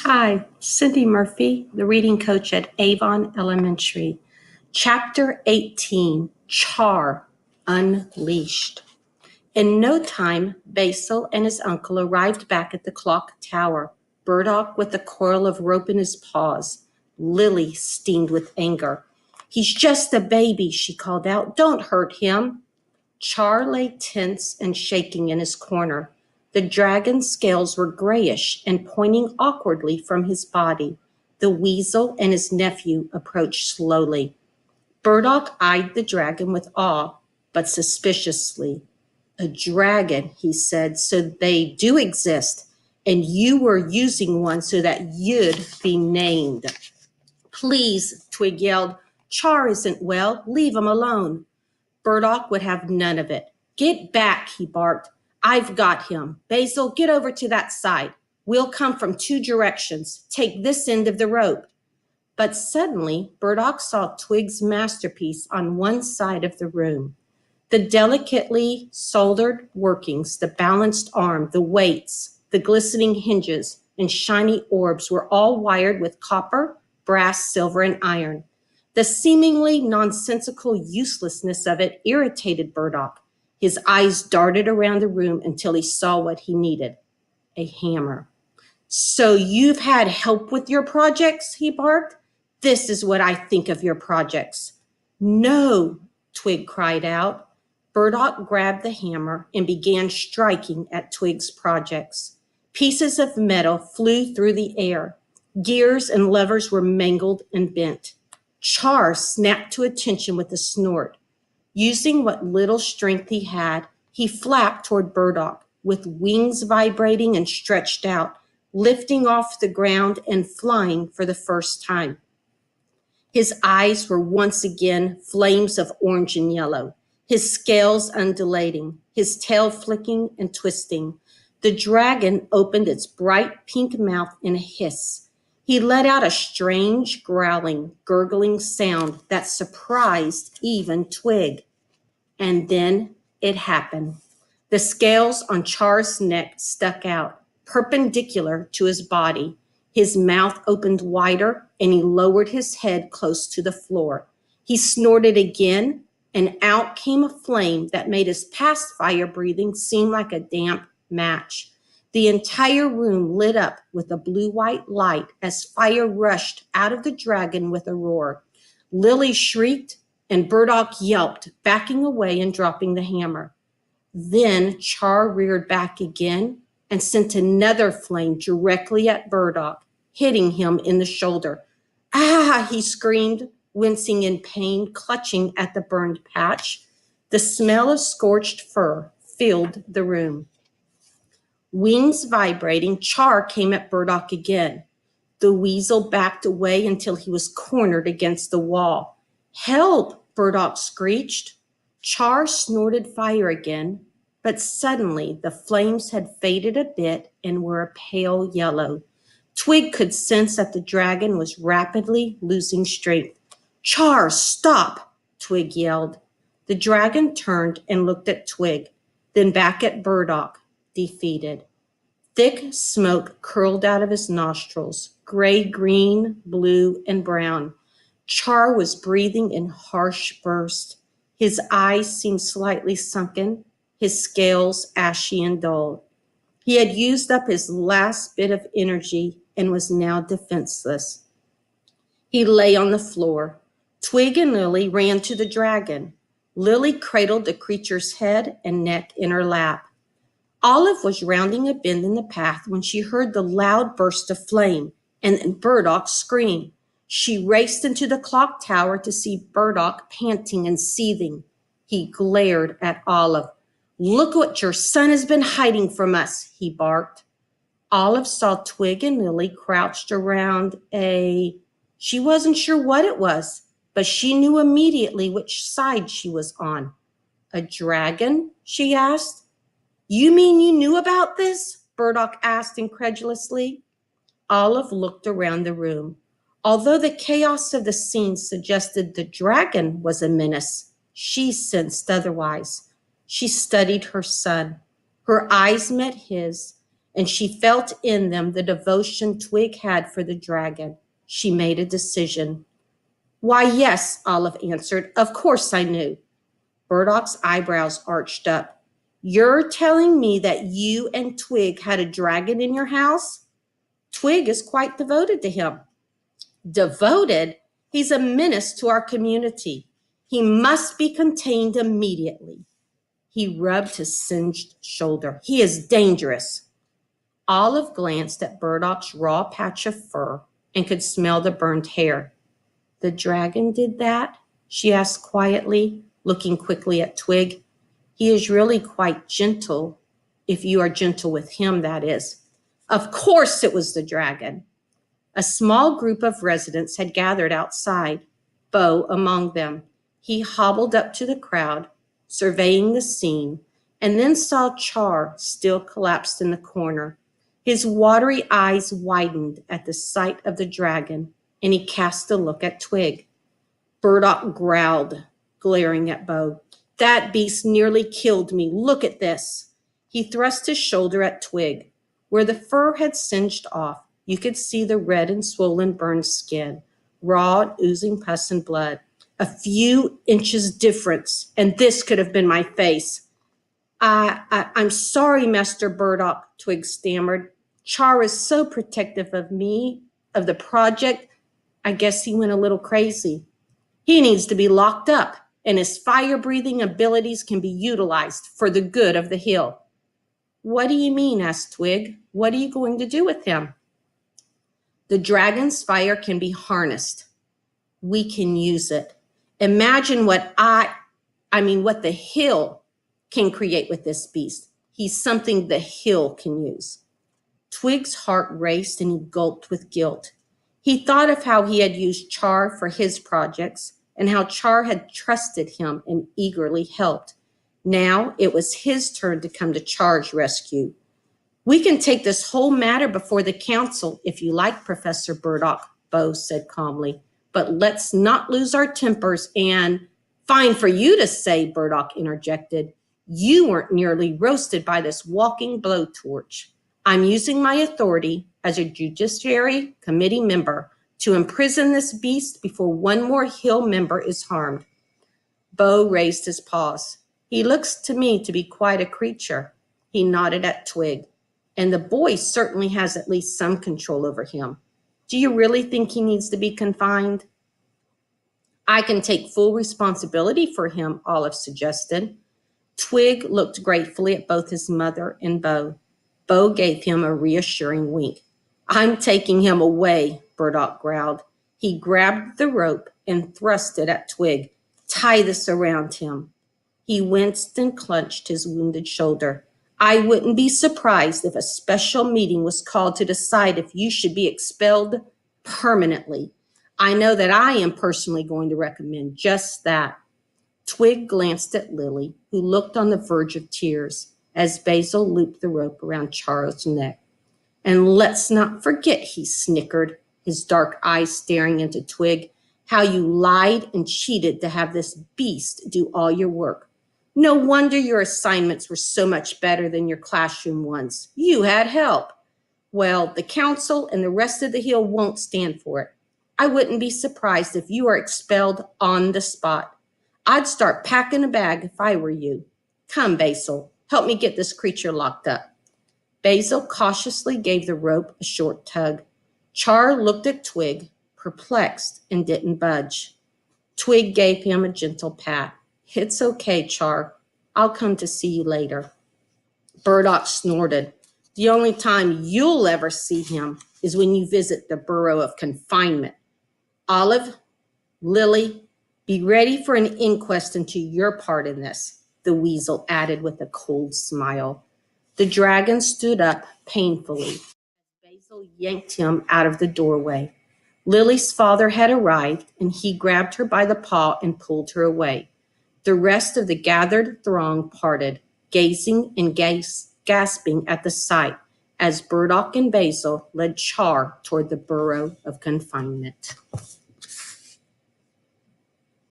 Hi, Cindy Murphy, the reading coach at Avon Elementary. Chapter 18, Char, Unleashed. In no time, Basil and his uncle arrived back at the clock tower, Burdock with a coil of rope in his paws. Lily steamed with anger. "He's just a baby," she called out. "Don't hurt him." Char lay tense and shaking in his corner. The dragon's scales were grayish and pointing awkwardly from his body. The weasel and his nephew approached slowly. Burdock eyed the dragon with awe, but suspiciously. "A dragon," he said, "so they do exist, and you were using one so that you'd be named." "Please," Twig yelled. "Char isn't well. Leave him alone." Burdock would have none of it. "Get back," he barked. "I've got him. Basil, get over to that side. We'll come from two directions. Take this end of the rope." But suddenly, Burdock saw Twig's masterpiece on one side of the room. The delicately soldered workings, the balanced arm, the weights, the glistening hinges, and shiny orbs were all wired with copper, brass, silver, and iron. The seemingly nonsensical uselessness of it irritated Burdock. His eyes darted around the room until he saw what he needed: a hammer. "So you've had help with your projects?" he barked. "This is what I think of your projects." "No," Twig cried out. Burdock grabbed the hammer and began striking at Twig's projects. Pieces of metal flew through the air. Gears and levers were mangled and bent. Char snapped to attention with a snort. Using what little strength he had, he flapped toward Burdock, with wings vibrating and stretched out, lifting off the ground and flying for the first time. His eyes were once again flames of orange and yellow, his scales undulating, his tail flicking and twisting. The dragon opened its bright pink mouth in a hiss. He let out a strange, growling, gurgling sound that surprised even Twig. And then it happened. The scales on Char's neck stuck out, perpendicular to his body. His mouth opened wider, and he lowered his head close to the floor. He snorted again, and out came a flame that made his past fire breathing seem like a damp match. The entire room lit up with a blue-white light as fire rushed out of the dragon with a roar. Lily shrieked, and Burdock yelped, backing away and dropping the hammer. Then Char reared back again and sent another flame directly at Burdock, hitting him in the shoulder. "Ah!" he screamed, wincing in pain, clutching at the burned patch. The smell of scorched fur filled the room. Wings vibrating, Char came at Burdock again. The weasel backed away until he was cornered against the wall. "Help!" Burdock screeched. Char snorted fire again, but suddenly the flames had faded a bit and were a pale yellow. Twig could sense that the dragon was rapidly losing strength. "Char, stop!" Twig yelled. The dragon turned and looked at Twig, then back at Burdock, defeated. Thick smoke curled out of his nostrils, gray, green, blue, and brown. Char was breathing in harsh bursts. His eyes seemed slightly sunken, his scales ashy and dull. He had used up his last bit of energy and was now defenseless. He lay on the floor. Twig and Lily ran to the dragon. Lily cradled the creature's head and neck in her lap. Olive was rounding a bend in the path when she heard the loud burst of flame and then Burdock's scream. She raced into the clock tower to see Burdock panting and seething. He glared at Olive. "Look what your son has been hiding from us," he barked. Olive saw Twig and Lily crouched around she wasn't sure what it was, but she knew immediately which side she was on. "A dragon?" she asked. "You mean you knew about this?" Burdock asked incredulously. Olive looked around the room. Although the chaos of the scene suggested the dragon was a menace, she sensed otherwise. She studied her son. Her eyes met his, and she felt in them the devotion Twig had for the dragon. She made a decision. Why, yes, Olive answered. Of course I knew. Burdoc's eyebrows arched up. You're telling me that you and Twig had a dragon in your house? Twig is quite devoted to him. Devoted? He's a menace to our community. He must be contained immediately. He rubbed his singed shoulder. He is dangerous. Olive glanced at Burdoc's raw patch of fur and could smell the burned hair. The dragon did that? She asked quietly, looking quickly at Twig. He is really quite gentle, if you are gentle with him, that is. Of course it was the dragon. A small group of residents had gathered outside, Bo among them. He hobbled up to the crowd, surveying the scene, and then saw Char still collapsed in the corner. His watery eyes widened at the sight of the dragon, and he cast a look at Twig. Burdock growled, glaring at Bo. That beast nearly killed me. Look at this. He thrust his shoulder at Twig. Where the fur had singed off, you could see the red and swollen burned skin, raw and oozing pus and blood. A few inches difference, and this could have been my face. I'm sorry, Master Burdock, Twig stammered. Char is so protective of me, of the project. I guess he went a little crazy. He needs to be locked up, and his fire-breathing abilities can be utilized for the good of the hill. What do you mean? Asked Twig. What are you going to do with him? The dragon's fire can be harnessed. We can use it. Imagine what the hill can create with this beast. He's something the hill can use. Twig's heart raced and he gulped with guilt. He thought of how he had used Char for his projects and how Char had trusted him and eagerly helped. Now it was his turn to come to Char's rescue. We can take this whole matter before the council if you like, Professor Burdock, Bo said calmly. But let's not lose our tempers and— Fine for you to say, Burdock interjected. You weren't nearly roasted by this walking blowtorch. I'm using my authority as a Judiciary Committee member to imprison this beast before one more Hill member is harmed. Bo raised his paws. He looks to me to be quite a creature. He nodded at Twig. And the boy certainly has at least some control over him. Do you really think he needs to be confined? I can take full responsibility for him, Olive suggested. Twig looked gratefully at both his mother and Bo. Bo gave him a reassuring wink. I'm taking him away, Burdock growled. He grabbed the rope and thrust it at Twig. Tie this around him. He winced and clenched his wounded shoulder. I wouldn't be surprised if a special meeting was called to decide if you should be expelled permanently. I know that I am personally going to recommend just that. Twig glanced at Lily, who looked on the verge of tears as Basil looped the rope around Char's neck. And let's not forget, he snickered, his dark eyes staring into Twig, how you lied and cheated to have this beast do all your work. No wonder your assignments were so much better than your classroom ones. You had help. Well, the council and the rest of the Hill won't stand for it. I wouldn't be surprised if you are expelled on the spot. I'd start packing a bag if I were you. Come, Basil, help me get this creature locked up. Basil cautiously gave the rope a short tug. Char looked at Twig, perplexed, and didn't budge. Twig gave him a gentle pat. It's okay, Char. I'll come to see you later. Burdock snorted. The only time you'll ever see him is when you visit the Bureau of Confinement. Olive, Lily, be ready for an inquest into your part in this, the weasel added with a cold smile. The dragon stood up painfully. Basil yanked him out of the doorway. Lily's father had arrived, and he grabbed her by the paw and pulled her away. The rest of the gathered throng parted, gazing and gasping at the sight as Burdock and Basil led Char toward the Bureau of Confinement.